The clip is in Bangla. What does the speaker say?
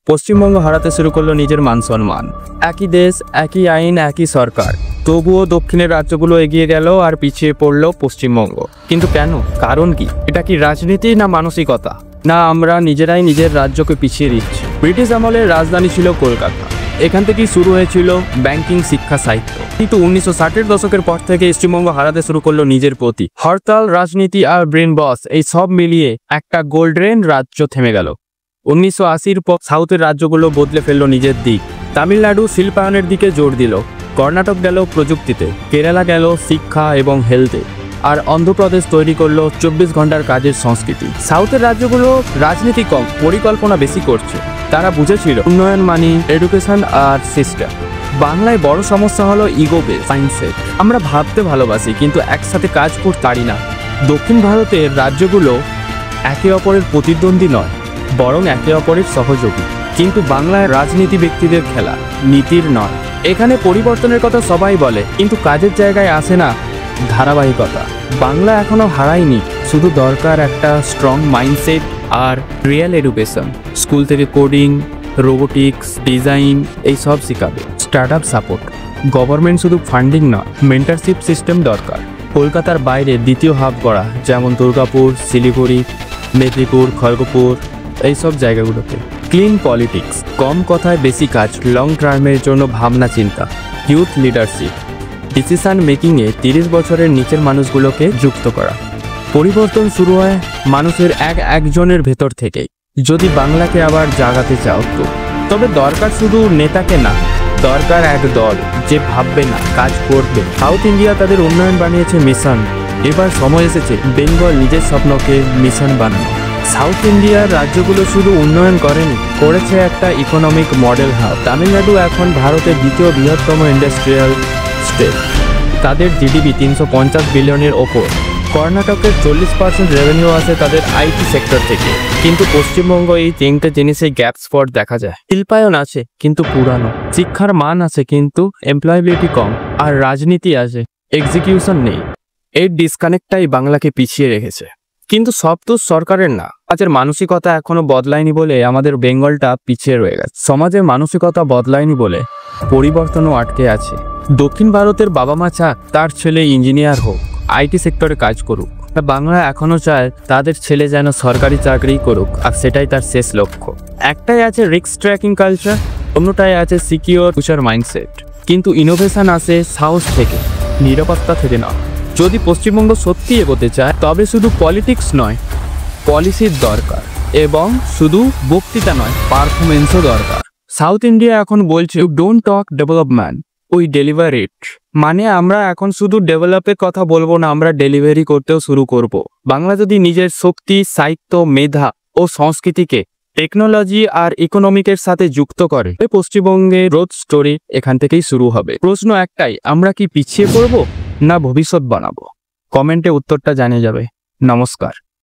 পশ্চিমবঙ্গ হারাতে শুরু করলো নিজের মান সম্মান। একই দেশ, একই আইন, একই সরকার, তবুও দক্ষিণের রাজ্যগুলো এগিয়ে গেল আর পিছিয়ে পড়লো পশ্চিমবঙ্গ। কিন্তু কেন? কারণ কি? এটা কি রাজনীতি না মানসিকতা? না আমরা নিজেরাই নিজের রাজ্যকে পিছিয়ে দিচ্ছি। ব্রিটিশ আমলের রাজধানী ছিল কলকাতা। এখান থেকেই শুরু হয়েছিল ব্যাংকিং, শিক্ষা, সাহিত্য। কিন্তু 1960-এর দশকের পর থেকে পশ্চিমবঙ্গ হারাতে শুরু করলো নিজের প্রতি। হরতাল, রাজনীতি আর ব্রেন বস, এই সব মিলিয়ে একটা গোল্ডেন রাজ্য থেমে গেল। 1980-র পর সাউথের রাজ্যগুলো বদলে ফেললো নিজের দিক। তামিলনাড়ু শিল্পায়নের দিকে জোর দিল, কর্ণাটক গেল প্রযুক্তিতে, কেরালা গেল শিক্ষা এবং হেলথে, আর অন্ধ্রপ্রদেশ তৈরি করলো 24 ঘন্টার কাজের সংস্কৃতি। সাউথের রাজ্যগুলো রাজনীতি কম, পরিকল্পনা বেশি করছে। তারা বুঝেছিল উন্নয়ন মানে এডুকেশন আর সিস্টেম। বাংলায় বড় সমস্যা হলো ইগো বেস মাইন্ডসেট। আমরা ভাবতে ভালোবাসি কিন্তু একসাথে কাজ করতে পারি না। দক্ষিণ ভারতের রাজ্যগুলো একে অপরের প্রতিদ্বন্দ্বী নয়, বরং একে অপরের সহযোগী। কিন্তু বাংলায় রাজনীতি ব্যক্তিদের খেলা, নীতির নয়। এখানে পরিবর্তনের কথা সবাই বলে, কিন্তু কাজের জায়গায় আসে না ধারাবাহিকতা। বাংলা এখনো হারায়নি, শুধু দরকার একটা স্ট্রং মাইন্ডসেট আর রিয়েল এডুকেশন। স্কুল থেকে কোডিং, রোবোটিক্স, ডিজাইন এই সব শেখাবে। স্টার্টআপ সাপোর্ট, গভর্নমেন্ট শুধু ফান্ডিং নয়, মেন্টরশিপ সিস্টেম দরকার। কলকাতার বাইরে দ্বিতীয় হাব করা, যেমন দুর্গাপুর, শিলিগুড়ি, মেদিনীপুর, খড়গপুর এইসব জায়গাগুলোতে। ক্লিন পলিটিক্স, কম কথায় বেশি কাজ, লং টার্মের জন্য ভাবনা চিন্তা। ইউথ লিডারশিপ, ডিসিশন মেকিংয়ে 30 বছরের নিচের মানুষগুলোকে যুক্ত করা। পরিবর্তন শুরু হয় মানুষের একজনের ভেতর থেকেই। যদি বাংলাকে আবার জাগাতে চাও তবে দরকার শুধু নেতাকে না, দরকার এক দল যে ভাববে না, কাজ করবে। সাউথ ইন্ডিয়া তাদের উন্নয়ন বানিয়েছে মিশন। এবার সময় এসেছে বেঙ্গল নিজের স্বপ্নকে মিশন বানানো। সাউথ ইন্ডিয়ার রাজ্যগুলো শুধু উন্নয়ন করেনি, করেছে একটা ইকোনমিক মডেল হাব। তামিলনাড়ু এখন ভারতের দ্বিতীয় বৃহত্তম ইন্ডাস্ট্রিয়াল স্টেট, তাদের জিডিপি 350 বিলিয়নের ওপর। কর্ণাটকের 40% রেভিনিউ আসে তাদের আইটি সেক্টর থেকে। কিন্তু পশ্চিমবঙ্গ এই 3টে জিনিসে গ্যাপ স্পট দেখা যায়। শিল্পায়ন আছে কিন্তু পুরানো, শিক্ষার মান আছে কিন্তু এমপ্লয়াবিলিটি কম, আর রাজনীতি আছে, এক্সিকিউশন নেই। এই ডিসকানেক্টটাই বাংলাকে পিছিয়ে রেখেছে। কিন্তু সব তো সরকারের না, সমাজের মানসিকতা এখনো বদলায়নি বলে আমাদের বেঙ্গলটা পিছিয়ে রয়ে গেছে। সমাজের মানসিকতা বদলায়নি বলে পরিবর্তনও আটকে আছে। দক্ষিণ ভারতের বাবা মা চায় তার ছেলে ইঞ্জিনিয়ার হোক, আইটি সেক্টরে কাজ করুক। বাংলা এখনো চায় তাদের ছেলে যেন সরকারি চাকরি করুক, আর সেটাই তার শেষ লক্ষ্য। একটাই আছে রিস্ক ট্র্যাকিং কালচার, অন্যটাই আছে সিকিউর ফিউচার মাইন্ডসেট। কিন্তু ইনোভেশন আসে সাহস থেকে, নিরাপত্তা থেকে না। যদি পশ্চিমবঙ্গ সত্যি এগোতে চায় তবে শুধু পলিটিক্স নয়, পলিসির দরকার, এবং শুধু বক্তৃতা নয়, পারফরমেন্সও দরকার। সাউথ ইন্ডিয়া এখন বলছে don't talk development, we deliver ইট। মানে আমরা এখন শুধু ডেভেলপের কথা বলবো না, আমরা ডেলিভারি করতেও শুরু করব। বাংলা যদি নিজের শক্তি, সাহিত্য, মেধা ও সংস্কৃতিকে টেকনোলজি আর ইকোনমিকের সাথে যুক্ত করে, পশ্চিমবঙ্গের গ্রোথ স্টোরি এখান থেকেই শুরু হবে। প্রশ্ন একটাই, আমরা কি পিছিয়ে পড়বো না ভবিষ্যৎ বানাবো? কমেন্টে উত্তরটা জানিয়ে যাবে। নমস্কার।